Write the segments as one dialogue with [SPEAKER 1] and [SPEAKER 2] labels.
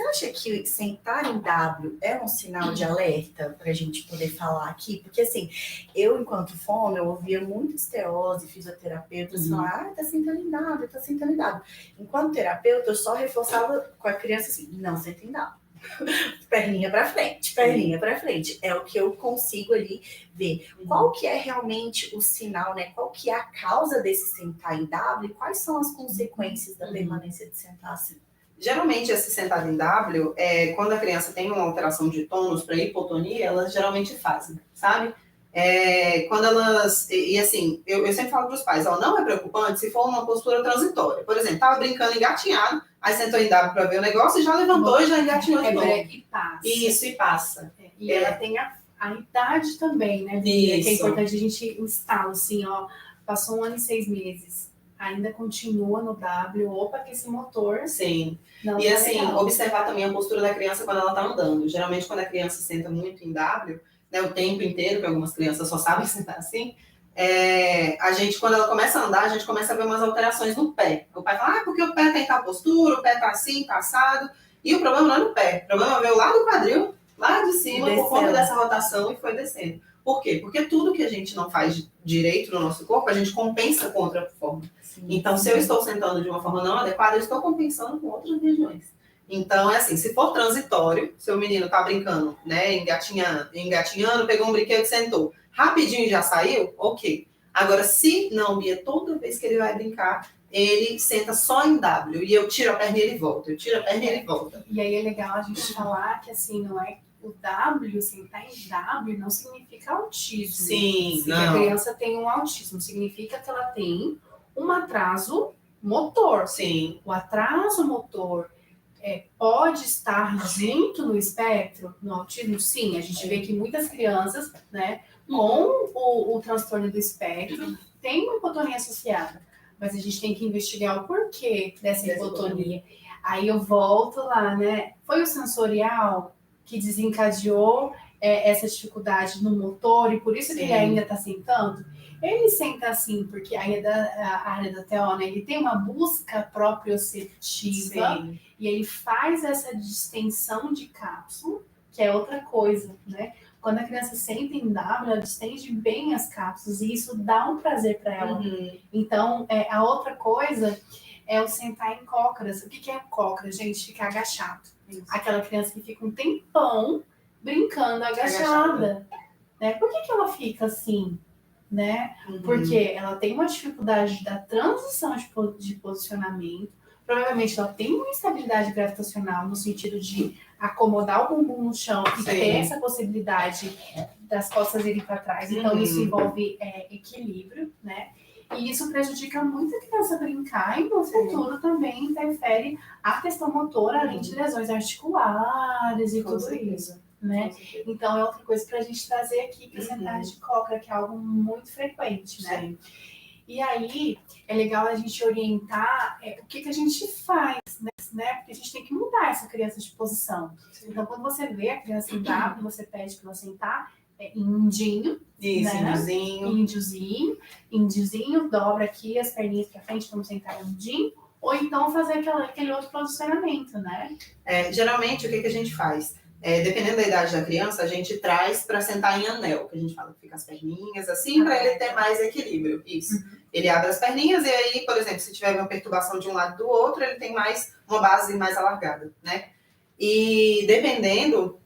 [SPEAKER 1] acha que sentar em W é um sinal de alerta para a gente poder falar aqui? Porque, assim, eu, enquanto fono, eu ouvia muito esteose, fisioterapeutas falar, tá sentando em W, tá sentando em W. Enquanto terapeuta, eu só reforçava com a criança assim, não senta em W. Perninha para frente, perninha para frente. É o que eu consigo ali ver. Qual que é realmente o sinal, né? Qual que é a causa desse sentar em W e quais são as consequências da permanência de sentar assim?
[SPEAKER 2] Geralmente, esse sentado em W, quando a criança tem uma alteração de tônus para hipotonia, elas geralmente fazem, sabe? Quando elas... E assim, eu sempre falo para os pais, ó, não é preocupante se for uma postura transitória. Por exemplo, estava brincando engatinhado, aí sentou em W para ver o negócio e já levantou e já engatinhou de novo.
[SPEAKER 3] E passa.
[SPEAKER 2] Isso, e passa.
[SPEAKER 3] E ela tem a idade também, né?
[SPEAKER 2] Isso.
[SPEAKER 3] Que é importante a gente instalar, assim, ó, passou 1 ano e 6 meses. Ainda continua no W, opa, que esse motor...
[SPEAKER 2] Sim.
[SPEAKER 3] Não
[SPEAKER 2] e
[SPEAKER 3] tá
[SPEAKER 2] assim,
[SPEAKER 3] legal.
[SPEAKER 2] observar também a postura da criança quando ela está andando. Geralmente, quando a criança senta muito em W, né, o tempo inteiro, que algumas crianças só sabem sentar assim, a gente, quando ela começa a andar, a gente começa a ver umas alterações no pé. O pai fala, porque o pé tem tal postura, o pé tá assim, tá assado. E o problema não é no pé, o problema veio lá do quadril, lá de cima, por conta dessa rotação, e foi descendo. Por quê? Porque tudo que a gente não faz direito no nosso corpo, a gente compensa com outra forma. Sim, então, se eu estou sentando de uma forma não adequada, eu estou compensando com outras regiões. Então, é assim, se for transitório, seu menino está brincando, né, engatinhando, pegou um brinquedo e sentou, rapidinho já saiu, ok. Agora, se não, Bia, toda vez que ele vai brincar, ele senta só em W, e eu tiro a perna e ele volta, eu tiro a perna e ele volta.
[SPEAKER 3] E aí é legal a gente falar que, assim, não é o W, sentar em W não significa autismo.
[SPEAKER 2] Sim,
[SPEAKER 3] Se a criança tem um autismo, significa que ela tem um atraso motor.
[SPEAKER 2] Sim.
[SPEAKER 3] O atraso motor pode estar junto no espectro, no autismo? Sim, a gente vê que muitas crianças, né, com o transtorno do espectro, têm uma hipotonia associada. Mas a gente tem que investigar o porquê dessa hipotonia. Aí eu volto lá, né? Foi o sensorial que desencadeou essa dificuldade no motor e por isso que ele ainda está sentando? Ele senta assim, porque a área da TO, né, ele tem uma busca proprioceptiva e ele faz essa distensão de cápsula, que é outra coisa, né? Quando a criança senta em W, ela distende bem as cápsulas e isso dá um prazer para ela. Então, a outra coisa é o sentar em cócoras. O que é cócoras, gente? Ficar agachado. Isso. Aquela criança que fica um tempão brincando agachada. Né? Por que ela fica assim? Né? Porque ela tem uma dificuldade da transição de posicionamento. Provavelmente ela tem uma instabilidade gravitacional no sentido de acomodar o bumbum no chão e ter essa possibilidade das costas irem para trás. Então isso envolve equilíbrio, né? E isso prejudica muito a criança brincar e no futuro também interfere a questão motora, além de lesões articulares e tudo isso. Né? Então é outra coisa para a gente trazer aqui, que é sentar de cócora, que é algo muito frequente, né? E aí é legal a gente orientar o que a gente faz, né? Porque a gente tem que mudar essa criança de posição. Então quando você vê a criança sentar, você pede para ela sentar em indinho.
[SPEAKER 2] Isso,
[SPEAKER 3] né? Índiozinho, dobra aqui as perninhas para frente, vamos sentar em indinho. Ou então fazer aquele outro posicionamento, né?
[SPEAKER 2] Geralmente o que a gente faz? Dependendo da idade da criança, a gente traz para sentar em anel, que a gente fala que fica as perninhas assim, para ele ter mais equilíbrio. Isso. Ele abre as perninhas e aí, por exemplo, se tiver uma perturbação de um lado do outro, ele tem uma base mais alargada, né? E dependendo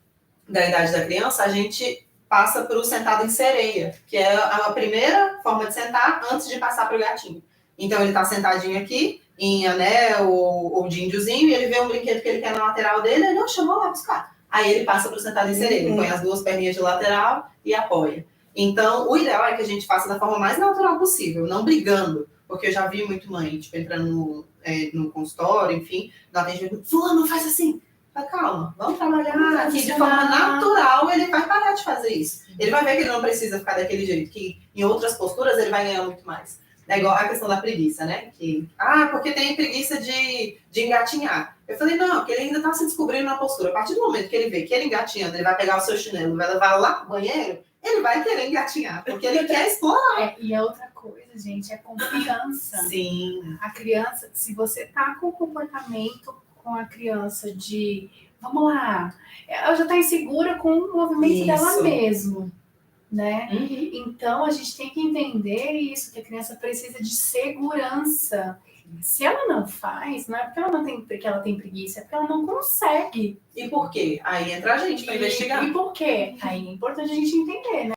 [SPEAKER 2] da idade da criança, a gente passa para o sentado em sereia, que é a primeira forma de sentar antes de passar para o gatinho. Então ele está sentadinho aqui, em anel ou de índiozinho, e ele vê um brinquedo que ele quer na lateral dele, ele chamou lá buscar. Aí ele passa para o sentado em sereia, ele põe as duas perninhas de lateral e apoia. Então, o ideal é que a gente faça da forma mais natural possível, não brigando, porque eu já vi muito mãe, tipo, entrando no consultório, enfim, no atendimento, fulano, faz assim. Mas calma, vamos trabalhar aqui de forma natural, ele vai parar de fazer isso. Ele vai ver que ele não precisa ficar daquele jeito, que em outras posturas ele vai ganhar muito mais. É igual a questão da preguiça, né? Porque tem preguiça de engatinhar. Eu falei, não, porque ele ainda está se descobrindo na postura. A partir do momento que ele vê que ele engatinhando, ele vai pegar o seu chinelo, vai levar lá pro banheiro, ele vai querer engatinhar, porque ele quer explorar.
[SPEAKER 3] E a outra coisa, gente, é confiança.
[SPEAKER 2] Sim.
[SPEAKER 3] A criança, se você tá com o comportamento com a criança de vamos lá. Ela já está insegura com o movimento dela
[SPEAKER 1] Isso.
[SPEAKER 3] mesmo, né?
[SPEAKER 2] Uhum.
[SPEAKER 3] Então, a gente tem que entender isso, que a criança precisa de segurança. Se ela não faz, não é porque ela não tem, porque ela tem preguiça, é porque ela não consegue.
[SPEAKER 2] E por quê? Aí entra a gente para investigar.
[SPEAKER 3] E por quê? Aí é importante a gente entender, né?